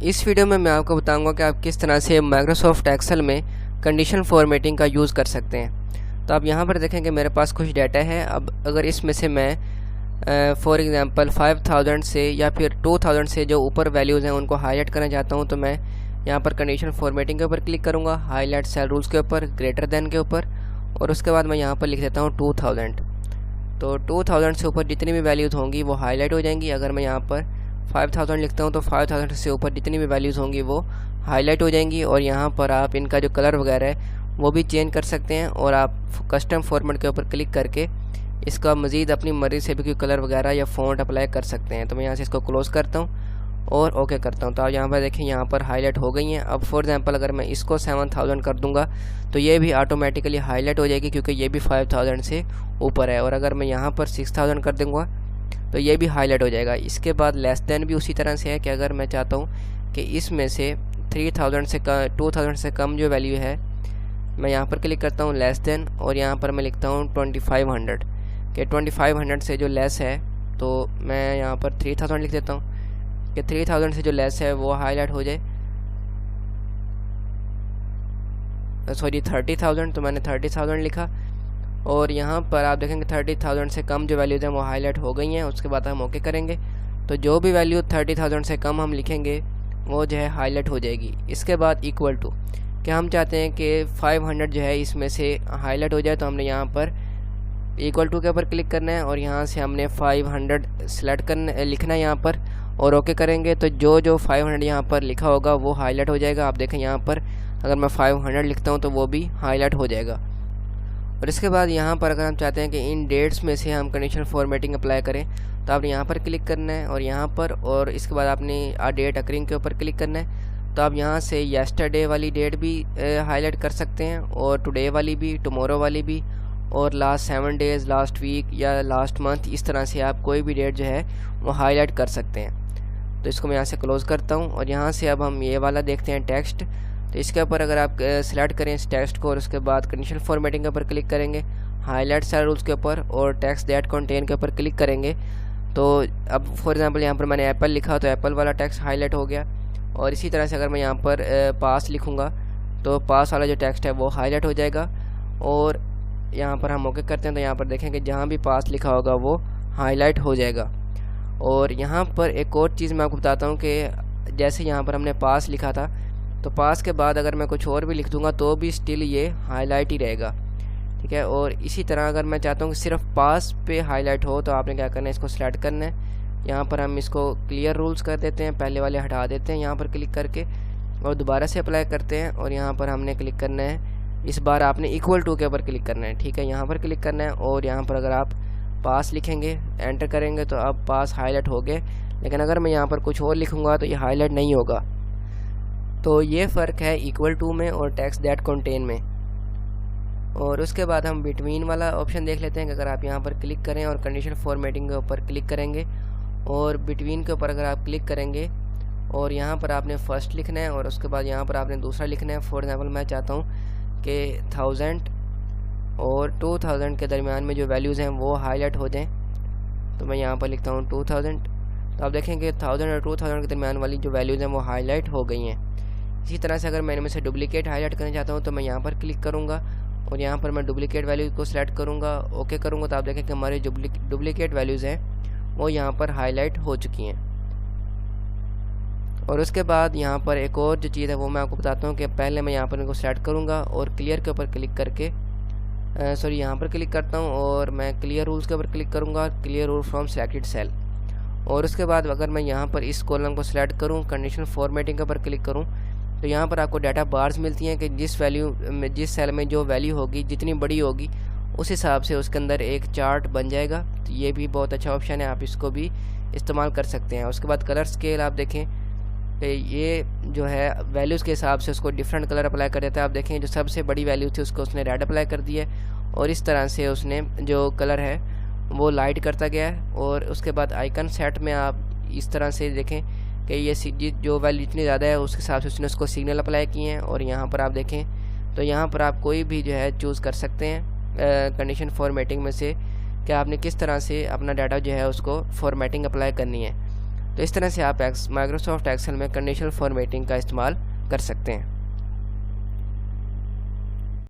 इस वीडियो में मैं आपको बताऊंगा कि आप किस तरह से माइक्रोसॉफ्ट एक्सेल में कंडीशन फॉर्मेटिंग का यूज़ कर सकते हैं। तो आप यहाँ पर देखें कि मेरे पास कुछ डाटा है। अब अगर इसमें से मैं फॉर एग्ज़ाम्पल 5000 से या फिर 2000 से जो ऊपर वैल्यूज़ हैं उनको हाईलाइट करना चाहता हूँ, तो मैं यहाँ पर कंडीशन फॉर्मेटिंग के ऊपर क्लिक करूँगा, हाईलाइट सेल रूल्स के ऊपर, ग्रेटर देन के ऊपर, और उसके बाद मैं यहाँ पर लिख देता हूँ 2000। तो 2000 से ऊपर जितनी भी वैल्यूज़ होंगी वो हाईलाइट हो जाएंगी। अगर मैं यहाँ पर 5000 लिखता हूँ तो 5000 से ऊपर जितनी भी वैल्यूज़ होंगी वो हाईलाइट हो जाएंगी। और यहाँ पर आप इनका जो कलर वगैरह है वो भी चेंज कर सकते हैं, और आप कस्टम फॉर्मेट के ऊपर क्लिक करके इसका मज़ीद अपनी मर्ज़ी से भी कोई कलर वगैरह या फ़ॉन्ट अप्लाई कर सकते हैं। तो मैं यहाँ से इसको क्लोज़ करता हूँ और ओके करता हूँ। तो आप यहाँ पर देखें यहाँ पर हाईलाइट हो गई हैं। अब फॉर एग्जांपल अगर मैं इसको 7000 कर दूँगा तो ये भी ऑटोमेटिकली हाईलाइट हो जाएगी, क्योंकि ये भी 5000 से ऊपर है। और अगर मैं यहाँ पर 6000 कर दूँगा तो ये भी हाईलाइट हो जाएगा। इसके बाद लेस देन भी उसी तरह से है कि अगर मैं चाहता हूँ कि इसमें से 3000 से 2000 से कम जो वैल्यू है, मैं यहाँ पर क्लिक करता हूँ लेस देन, और यहाँ पर मैं लिखता हूँ 2500 कि 2500 से जो लेस है, तो मैं यहाँ पर 3000 लिख देता हूँ कि 3000 से जो लेस है वो हाईलाइट हो जाए। सॉरी 30,000, तो मैंने 30,000 लिखा। और यहाँ पर आप देखेंगे 30,000 से कम जो वैल्यूज़ हैं वो हाईलाइट हो गई हैं। उसके बाद हम ओके करेंगे तो जो भी वैल्यू 30,000 से कम हम लिखेंगे वो जो है हाईलाइट हो जाएगी। इसके बाद इक्वल टू, क्या हम चाहते हैं कि 500 जो है इसमें से हाईलाइट हो जाए, तो हमने यहाँ पर इक्वल टू के ऊपर क्लिक करना है और यहाँ से हमने 500 सेलेक्ट करना लिखना है यहाँ पर, और ओके करेंगे तो जो 500 यहाँ पर लिखा होगा वो हाईलाइट हो जाएगा। आप देखें यहाँ पर अगर मैं 500 लिखता हूँ तो वो भी हाईलाइट हो जाएगा। और इसके बाद यहाँ पर अगर हम चाहते हैं कि इन डेट्स में से हम कंडीशनल फॉर्मेटिंग अप्लाई करें, तो आपने यहाँ पर क्लिक करना है और यहाँ पर, और इसके बाद आपने डेट अकरिंग के ऊपर क्लिक करना है। तो आप यहाँ से येस्टरडे वाली डेट भी हाईलाइट कर सकते हैं, और टुडे वाली भी, टुमारो वाली भी, और लास्ट 7 डेज़, लास्ट वीक या लास्ट मंथ, इस तरह से आप कोई भी डेट जो है वो हाईलाइट कर सकते हैं। तो इसको मैं यहाँ से क्लोज़ करता हूँ और यहाँ से अब हम ये वाला देखते हैं टेक्स्ट। तो इसके ऊपर अगर आप सेलेक्ट करें इस टेक्स्ट को और उसके बाद कंडीशनल फॉर्मेटिंग के ऊपर क्लिक करेंगे, हाईलाइट सेल रूल्स के ऊपर और टेक्स्ट दैट कंटेन के ऊपर क्लिक करेंगे, तो अब फॉर एग्जांपल यहाँ पर मैंने एप्पल लिखा तो एप्पल वाला टेक्स्ट हाईलाइट हो गया। और इसी तरह से अगर मैं यहाँ पर पास लिखूँगा तो पास वाला जो टेक्स्ट है वो हाईलाइट हो जाएगा। और यहाँ पर हम ओके करते हैं तो यहाँ पर देखेंगे जहाँ भी पास लिखा होगा वो हाईलाइट हो जाएगा। और यहाँ पर एक और चीज़ मैं आपको बताता हूँ कि जैसे यहाँ पर हमने पास लिखा था, तो पास के बाद अगर मैं कुछ और भी लिख दूंगा तो भी स्टिल ये हाईलाइट ही रहेगा, ठीक है। और इसी तरह अगर मैं चाहता हूँ कि सिर्फ पास पे हाईलाइट हो, तो आपने क्या करना है, इसको सेलेक्ट करना है। यहाँ पर हम इसको क्लियर रूल्स कर देते हैं, पहले वाले हटा देते हैं यहाँ पर क्लिक करके, और दोबारा से अप्लाई करते हैं। और यहाँ पर हमने क्लिक करना है, इस बार आपने इक्वल टू के ऊपर क्लिक करना है, ठीक है। यहाँ पर क्लिक करना है और यहाँ पर अगर आप पास लिखेंगे, एंटर करेंगे, तो अब पास हाईलाइट हो गए। लेकिन अगर मैं यहाँ पर कुछ और लिखूँगा तो ये हाईलाइट नहीं होगा। तो ये फ़र्क है इक्वल टू में और टेक्स्ट दैट कंटेन में। और उसके बाद हम बिटवीन वाला ऑप्शन देख लेते हैं कि अगर आप यहाँ पर क्लिक करें और कंडीशनल फॉर्मेटिंग के ऊपर क्लिक करेंगे और बिटवीन के ऊपर अगर आप क्लिक करेंगे और यहाँ पर आपने फर्स्ट लिखना है और उसके बाद यहाँ पर आपने दूसरा लिखना है। फॉर एग्जांपल मैं चाहता हूँ कि 1000 और 2000 के दरमियान में जो वैल्यूज़ हैं वो हाईलाइट हो जाएँ, तो मैं यहाँ पर लिखता हूँ 2000। तो आप देखेंगे 1000 और 2000 के दरमियान वाली जो वैल्यूज़ हैं वो हाईलाइट हो गई हैं। इसी तरह से अगर मैं इनमें से डुप्लीकेट हाईलाइट करना चाहता हूँ तो मैं यहाँ पर क्लिक करूँगा और यहाँ पर मैं डुप्लीकेट वैल्यू को सिलेक्ट करूँगा, ओके करूँगा, तो आप देखें कि हमारे जो डुप्लीकेट वैल्यूज़ हैं वो यहाँ पर हाईलाइट हो चुकी हैं। और उसके बाद यहाँ पर एक और जो चीज़ है वो मैं आपको बताता हूँ कि पहले मैं यहाँ पर इनको सेलेक्ट करूँगा और क्लियर के ऊपर क्लिक करके सॉरी यहाँ पर क्लिक करता हूँ और मैं क्लियर रूल्स के ऊपर क्लिक करूँगा, clear rule from selected cell. और उसके बाद अगर मैं यहाँ पर इस कॉलम को सिलेक्ट करूँ, कंडीशनल फॉर्मेटिंग के ऊपर क्लिक करूँ, तो यहाँ पर आपको डाटा बार्स मिलती हैं कि जिस सेल में जो वैल्यू होगी जितनी बड़ी होगी उस हिसाब से उसके अंदर एक चार्ट बन जाएगा। तो ये भी बहुत अच्छा ऑप्शन है, आप इसको भी इस्तेमाल कर सकते हैं। उसके बाद कलर स्केल आप देखें कि ये जो है वैल्यूज़ के हिसाब से उसको डिफरेंट कलर अप्लाई कर देता है। आप देखें जो सबसे बड़ी वैल्यू थी उसको उसने रेड अप्लाई कर दिया है और इस तरह से उसने जो कलर है वो लाइट करता गया है। और उसके बाद आइकन सेट में आप इस तरह से देखें कि ये जो वैल्यू जितनी ज़्यादा है उसके हिसाब से उसने उसको सिग्नल अप्लाई किए हैं। और यहाँ पर आप देखें तो यहाँ पर आप कोई भी जो है चूज़ कर सकते हैं कंडीशन फॉर्मेटिंग में से कि आपने किस तरह से अपना डाटा जो है उसको फॉर्मेटिंग अप्लाई करनी है। तो इस तरह से आप माइक्रोसॉफ्ट एक्सेल में कंडीशनल फॉर्मेटिंग का इस्तेमाल कर सकते हैं।